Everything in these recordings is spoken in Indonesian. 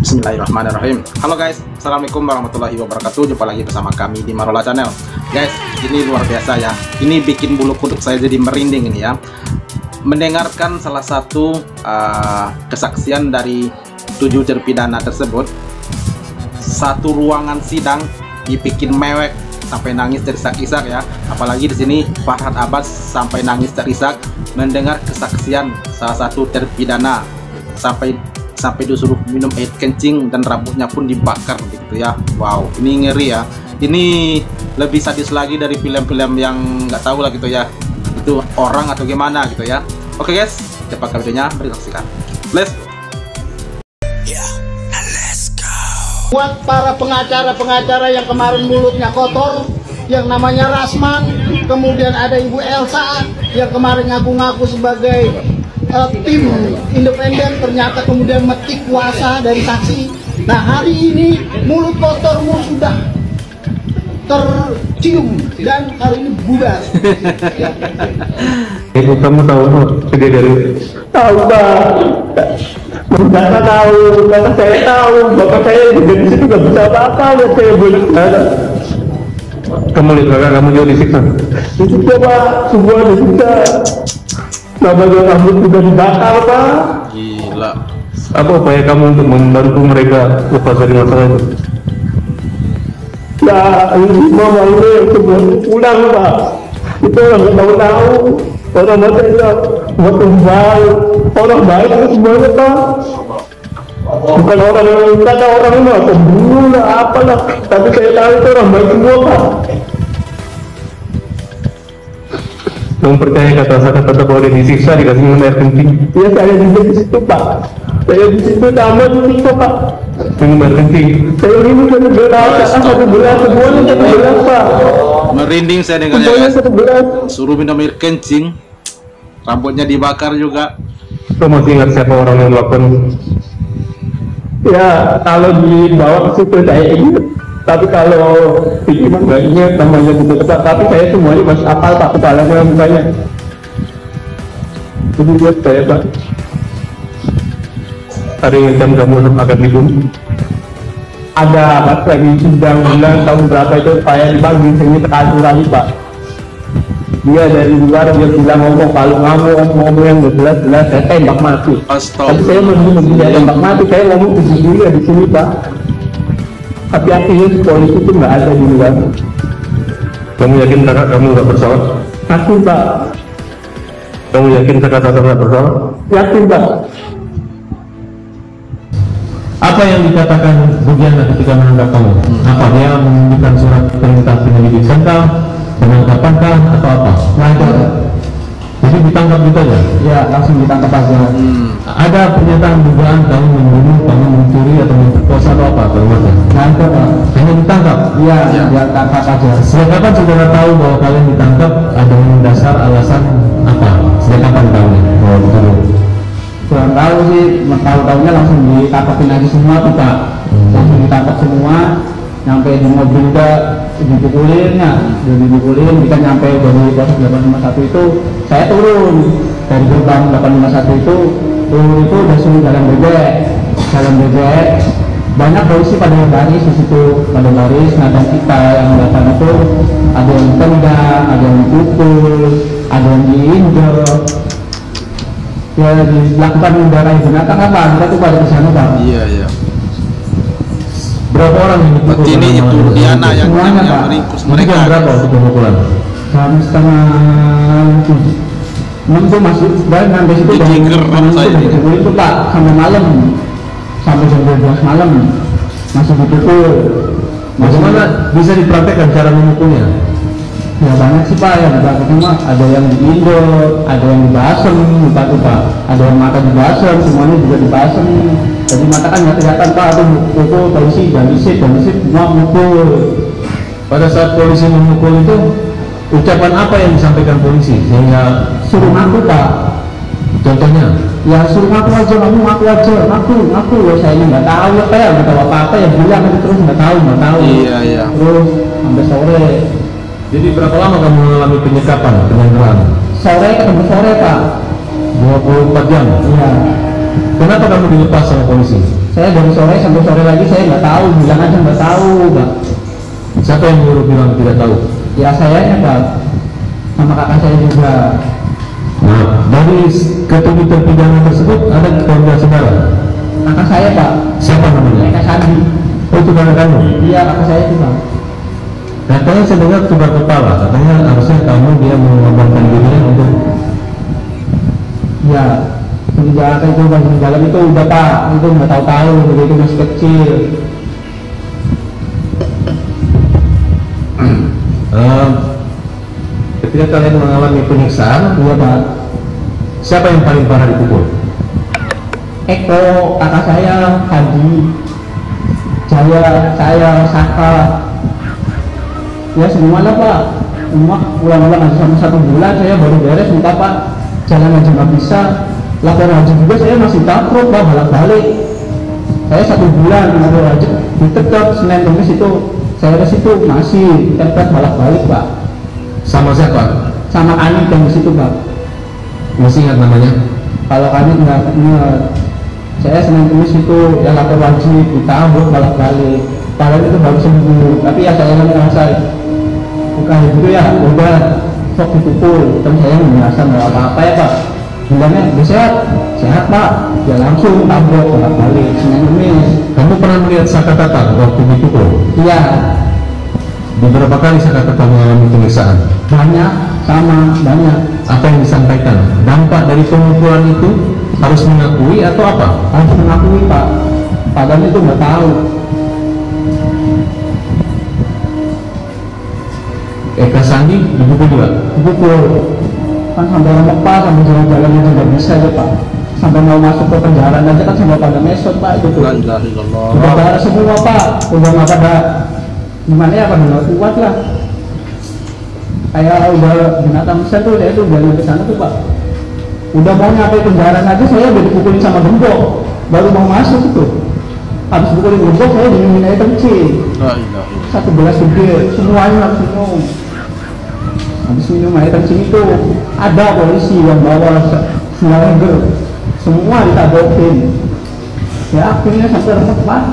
Bismillahirrahmanirrahim. Halo guys, assalamualaikum warahmatullahi wabarakatuh. Jumpa lagi bersama kami di Marola Channel. Guys, ini luar biasa ya. Ini bikin bulu kuduk saya jadi merinding ini ya. Mendengarkan salah satu kesaksian dari 7 terpidana tersebut. Satu ruangan sidang dibikin mewek sampai nangis terisak-isak ya. Apalagi di sini Farhad Abbas sampai nangis terisak mendengar kesaksian salah satu terpidana sampai disuruh minum air kencing dan rambutnya pun dibakar gitu ya. Wow, ini ngeri ya. Ini lebih sadis lagi dari film-film yang nggak tahu lah gitu ya, itu orang atau gimana gitu ya. Oke guys, cepat ke videonya, mari saksikan. Let's go. Buat para pengacara-pengacara yang kemarin mulutnya kotor, yang namanya Rasman, kemudian ada Ibu Elsa yang kemarin ngaku-ngaku sebagai tim independen, ternyata kemudian metik kuasa dari saksi. Nah, hari ini mulut kotormu sudah tercium dan hari ini bubar. Ibu, kamu tahu dari tahu Pak? Bapak tahu, bapak saya tahu, bapak saya juga di situ nggak bisa apa-apa, ya saya boleh. Kamu lihat kakak kamu juga disiksa. Disiksa Pak, semua disiksa. Nama rambut juga dibakar Pak. Gila. Apa upaya kamu untuk membantu mereka lepas dari masalah itu? Ya, ini semua mau semua pulang Pak. Itu orang nggak tahu. Orang mata itu orang baik itu semuanya Pak. Bukan orang yang kata orang ini pembunuh lah apalah, tapi saya tahu itu orang baik semua Pak. Kamu percaya kata-kata bahwa dia disiksa dikasih minum air kencing? Ya saya juga di situ Pak. Saya di situ sama disiksa Pak. Minum air kencing. Saya ini satu gelas semuanya 1 gelas Pak. Merinding saya dengarnya guys. Suruh minum air kencing, rambutnya dibakar juga. Kamu masih ingat siapa orang yang melakukan? Ya kalau dibawa ke situ saya ingat. Tapi kalau ini mah nggak ingat namanya gitu. Tapi saya semuanya masih apal Pak, kepalanya mukanya. Jadi buat saya Pak. Hari ini kamu akan dibunuh. Ada pas lagi sidang bulan tahun berapa itu saya dipanggil sini terkasih lagi Pak. Dia dari luar dia bilang ngomong kalau ngomong yang jelas-jelas saya tembak mati. Tapi saya mau dia tembak mati, saya ngomong di sini di sini Pak. Tapi akhirnya polisi itu nggak ada di luar. Kamu yakin kakak kamu nggak bersalah? Yakin Pak. Kamu yakin kakak nggak bersalah? Yakin Pak. Apa yang dikatakan Budiana ketika menangkap kamu? Apa dia menunjukkan surat perintah penyelidik kah, penangkapan kah, atau apa? Lancar. Jadi ditangkap gitu aja? Ya, langsung ditangkap aja. Ada pernyataan dugaan kamu membunuh, kamu mencuri atau memperkosa atau apa? Lancar Pak. Hanya ditangkap? Iya, ya tangkap aja. Sejak kapan saudara tahu bahwa kalian ditangkap? Ada dasar alasan apa? Sejak kapan tahu bahwa dituduh? Kurang tahu sih, tahu-tahunya langsung ditangkapin aja semua tuh Pak. Langsung ditangkap semua, nyampe di mobil juga dipukulin ya, kita nyampe dari pos 851 itu saya turun dari gerbang 851 itu turun itu udah suruh jalan bebek, banyak polisi pada baris di situ, pada baris. Nah, dan kita yang datang itu ada yang tendang, ada yang dipukul, ada yang diinjek. Ya dilakukan mendarai binatang apa? Kita tuh pada kesana Pak. Iya. Berapa orang yang dipukul? Ini itu Diana yang meringkus mereka. Berapa untuk pemukulan? Jam 6:30 itu masih dan sampai situ dipukul itu Pak sampai malam, sampai jam 12 malam masih dipukul. Bagaimana bisa dipraktekkan cara memukulnya? Ya banyak sih Pak, yang dipraktekkan mah ada yang diindol, ada yang dibasem, Pak, ada yang mata dibasem, semuanya juga dibasem. Jadi mata kan nggak kelihatan Pak, ada mukul polisi dan isip semua mukul. Pada saat polisi memukul itu, ucapan apa yang disampaikan polisi sehingga suruh ngaku Pak? Contohnya? Ya suruh ngaku aja, ngaku aja, ngaku. Ya saya ini nggak tahu apa ya, nggak tahu apa ya bilang aja terus nggak tahu. Iya. Terus sampai sore. Jadi berapa lama kamu mengalami penyekapan, penyanderaan? Sampai sore Pak. 24 jam? Iya. Kenapa kamu dilepas sama polisi? Saya dari sore sampai sore lagi saya nggak tahu, bilang aja nggak tahu, Pak. Siapa yang nyuruh bilang tidak tahu? Ya sayanya, Pak, sama kakak saya juga. Nah, dari ketujuh terpidana tersebut ada keluarga saudara. Kakak saya, Pak. Siapa namanya? Kakak Sandi. Oh, itu kakak kamu. Iya, kakak saya itu, Pak. Katanya saya dengar tukar kepala. Katanya harusnya kamu dia mengorbankan dirinya untuk. Ya, penjara itu masih dalam itu udah, Pak, itu nggak tahu-tahu, jadi itu masih kecil. Ketika kalian mengalami penyiksaan, Iya, Pak. siapa yang paling parah dipukul? Eko, kakak saya, Hadi, Jaya, saya, Saka. Ya semuanya, Pak. Cuma ulang-ulang aja sama 1 bulan saya baru beres, minta Pak jalan aja nggak bisa, lapor aja juga saya masih takut, Pak, balik-balik. Saya 1 bulan lapor aja ditetap Senin Kamis itu saya ke situ masih tempat balik-balik, Pak. Sama siapa? Sama Ani yang di situ, Pak. Masih ingat namanya? Kalau kami nggak ingat, saya Senin Kamis itu ya lapor wajib ditambah balik-balik. Padahal itu baru seminggu, tapi ya saya kan merasa bukan gitu ya, udah sok dipukul, tapi saya merasa nggak apa-apa ya, Pak. Bilangnya udah sehat Pak, ya langsung tabrak balik Senin Kamis. Kamu pernah melihat Saka Tatar waktu dipukul? Iya, Beberapa kali Saka Tatar mengalami penyiksaan. banyak, sama banyak. Apa yang disampaikan? Dampak dari pemukulan itu harus mengakui atau apa? Harus mengakui, Pak, padahal itu nggak tahu. Eka Sandi dipukul juga? Dipukul kan sampai remek, Pak, sampai jalan-jalan aja nggak bisa ya, Pak. Sampai mau masuk ke penjara aja kan sampai pada mesot, Pak, itu tuh. La ilaha illallah. Udah darah semua, Pak, udah nggak pada gimana ya, pada nggak kuat lah. Kayak udah binatang besar tuh, dia tuh dari ke sana tuh, Pak. Udah mau nyampe penjara aja saya udah dipukulin sama gembok, baru mau masuk itu. Habis pukulin gembok saya diminumin air kencing. La ilaha illallah. 1 gelas gede, semuanya harus minum. Habis minum air kencing itu ada polisi yang bawa sniper, semua ditabokin. Ya akhirnya sampai remet, Pak.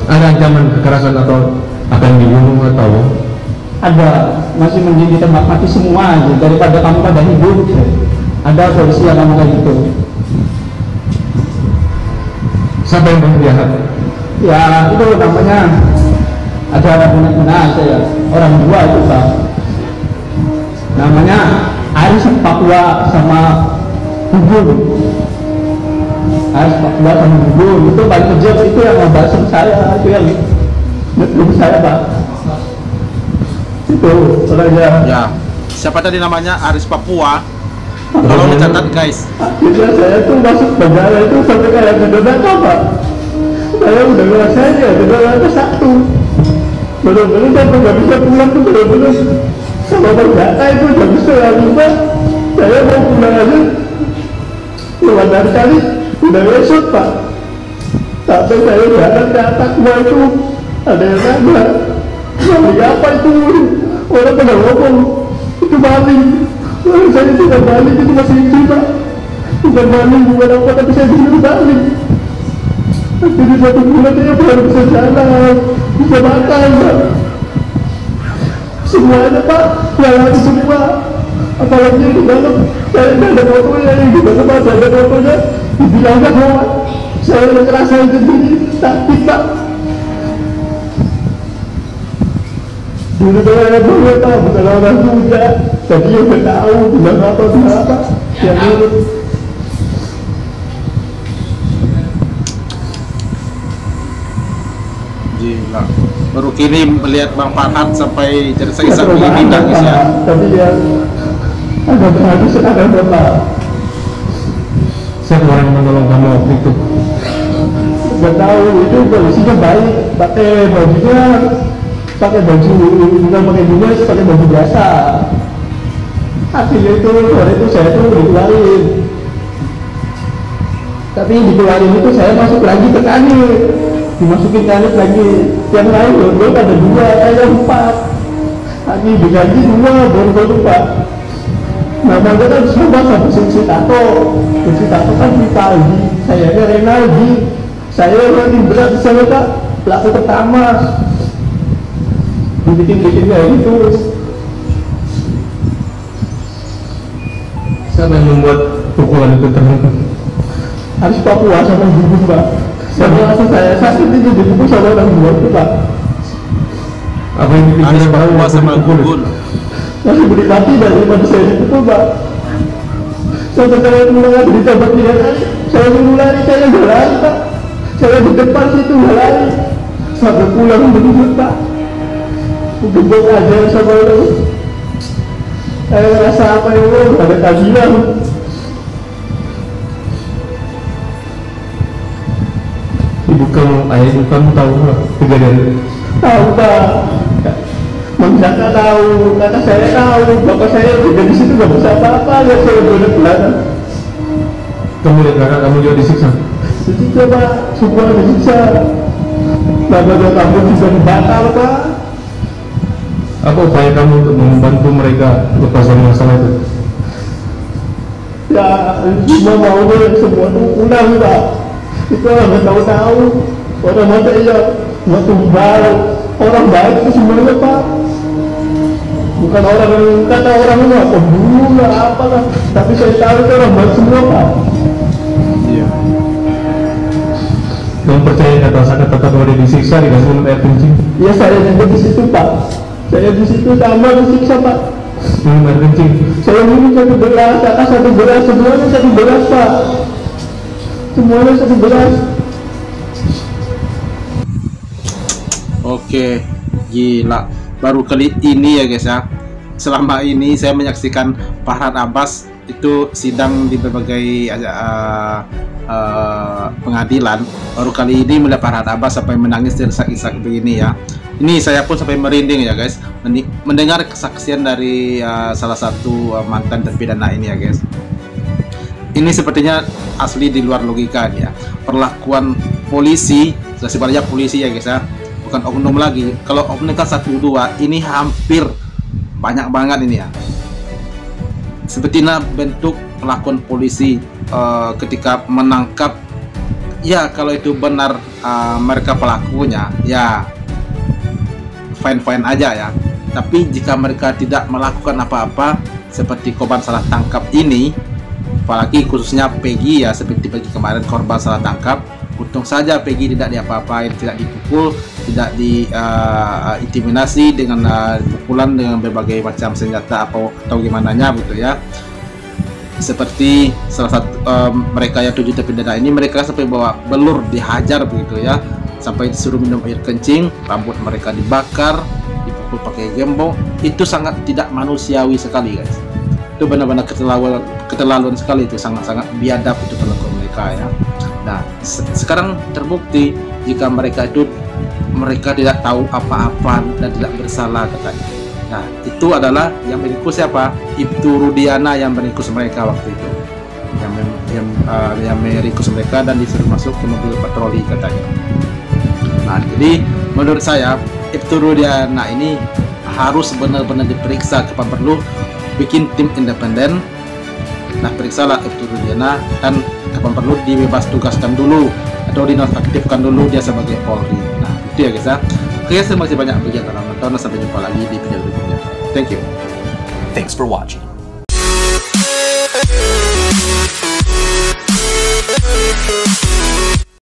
Ada ancaman kekerasan atau akan dibunuh atau? Ada, masih mending ditembak mati semua aja daripada kamu pada hidup. Ada polisi yang ngomong kayak gitu. Siapa yang berjahat? Ya itu namanya ada benar-benar saya orang dua itu, Pak. Namanya Aris Papua sama Gugun. Aris Papua sama Gugun itu paling kejam, itu yang ngebasem saya, itu yang ngeluh saya, Pak. Itu orangnya. Ya, siapa tadi namanya? Aris Papua. Tolong dicatat, guys. Akhirnya saya tuh masuk penjara itu sampai kayak gedona, Pak. Saya udah ngerasain ya, gedona ke 1. Bener-bener sampai nggak bisa pulang tuh, bener-bener sama penjara itu udah bisa lagi, Pak. Saya mau pulang aja lewat dari kali udah besok, Pak. Sampai saya jalan ke atas semua itu ada yang nanya, "Maling apa itu?" Orang pada ngomong itu maling. Lalu saya tidak balik, itu masih itu, Pak. Bukan maling, bukan apa, tapi saya disuruh balik. Akhirnya 1 bulan saya baru bisa jalan, bisa makan, Pak. Semuanya, Pak, lalaki semua. Apalagi di dalam, saya tidak ada fotonya, yang di dalam ada fotonya. Dibilangkan bahwa saya ngerasain sendiri, sakit, Pak. Dulu saya dulu tahu, bukan orang muda. Tadi yang nggak tahu, bilang apa, yang dulu. Gila. Baru kini melihat Bang Farhan sampai tersesak begini nangis ya. Tapi ya, agak berhati sekarang, Bapak. Siapa orang yang menolong kamu waktu itu? Nggak tahu, itu polisinya baik, pakai bajunya, pakai baju, bukan pakai dinas, pakai baju biasa. Akhirnya itu, sore itu saya tuh dikeluarin. Tapi dikeluarin itu saya masuk lagi ke kanit, dimasukin kanit lagi. Yang lain baru ada 2, saya 4. Lagi diganti 2, baru 4. namanya kan sama si Tato kan Vivaldi, saya Renaldi, saya paling berat di sana Kak, pelaku pertama dibikin kayak gitu. Siapa yang membuat pukulan itu terhenti? Harus Papua sama ibu Mbak. Saya sakit itu dipukul sama orang luar itu Pak. Apa yang Harus dipikiran kamu Papua waktu sama dipukul? Gugun. Masih beri mati daripada saya dipukul Pak. Sampai saya mulai ditambah 3 kali, saya dulu lari, saya nggak lari Pak. Saya di depan situ nggak lari, sampai pulang begitu Pak. Gebok aja sama orang. Saya ngerasa apa ya Allah, ada kajian. Ibu kamu, ayah ibu kamu tahu nggak kejadian? Tahu Pak. Menjaka tahu, kata saya tahu, bapak saya udah di situ nggak bisa apa-apa, lihat saya udah belakang. Kamu lihat kakak kamu juga disiksa? Disiksa Pak, semua disiksa. Bapak kamu juga dibakar Pak. Apa upaya kamu untuk membantu mereka lepas dari masalah itu? Ya, semua mau semua tuh ulang Pak. Itu orang nggak tahu-tahu, orang mata ya, nggak tumbal, orang baik itu semuanya Pak. Bukan orang yang kata orang itu pembunuh lah apalah, tapi saya tahu itu orang baik semua Pak. Iya. Kamu percaya kata-kata kalau dia disiksa dikasih minum air kencing? Ya saya juga di situ Pak. Saya di situ sama disiksa Pak. Minum air kencing? Saya minum 1 gelas, atas 1 gelas, semuanya 1 gelas Pak. Semuanya 1 gelas. Oke, gila. Baru kali ini ya guys ya. Selama ini saya menyaksikan Farhad Abbas itu sidang di berbagai pengadilan. Baru kali ini melihat Farhad Abbas sampai menangis tersesak-isak begini ya. Ini saya pun sampai merinding ya guys, mendengar kesaksian dari salah satu mantan terpidana ini ya guys. Ini sepertinya asli di luar logika ya. Perlakuan polisi, sebenarnya polisi ya guys ya, bukan oknum lagi. Kalau oknum kan 1-2, ini hampir banyak banget ini ya. Sepertinya bentuk perlakuan polisi ketika menangkap, ya kalau itu benar mereka pelakunya, ya fine-fine aja ya. Tapi jika mereka tidak melakukan apa-apa seperti korban salah tangkap ini, apalagi khususnya Peggy ya, seperti Peggy kemarin korban salah tangkap, untung saja Peggy tidak diapa-apain, tidak dipukul, tidak diintimidasi dengan pukulan dengan berbagai macam senjata atau gimana nya gitu ya. Seperti salah satu mereka yang 7 terpidana ini, mereka sampai bawa belur dihajar begitu ya, sampai disuruh minum air kencing, rambut mereka dibakar, dipukul pakai gembok. Itu sangat tidak manusiawi sekali guys. Itu benar-benar keterlaluan sekali, itu sangat-sangat biadab itu perlakuan mereka ya. Nah sekarang terbukti jika mereka tidak tahu apa-apa dan tidak bersalah katanya. Nah itu adalah yang meringkus siapa? Ibtu Rudiana yang meringkus mereka waktu itu, yang meringkus mereka dan disuruh masuk ke mobil patroli katanya. Nah jadi menurut saya Ibtu Rudiana ini harus benar-benar diperiksa, kapan perlu bikin tim independen. Nah periksalah Ibtu Rudiana, dan kapan perlu dibebas tugaskan dulu atau dinonaktifkan dulu dia sebagai Polri. Nah itu ya guys ya. Oke, terima kasih banyak bagi yang telah menonton, sampai jumpa lagi di video berikutnya. Thank you. Thanks for watching.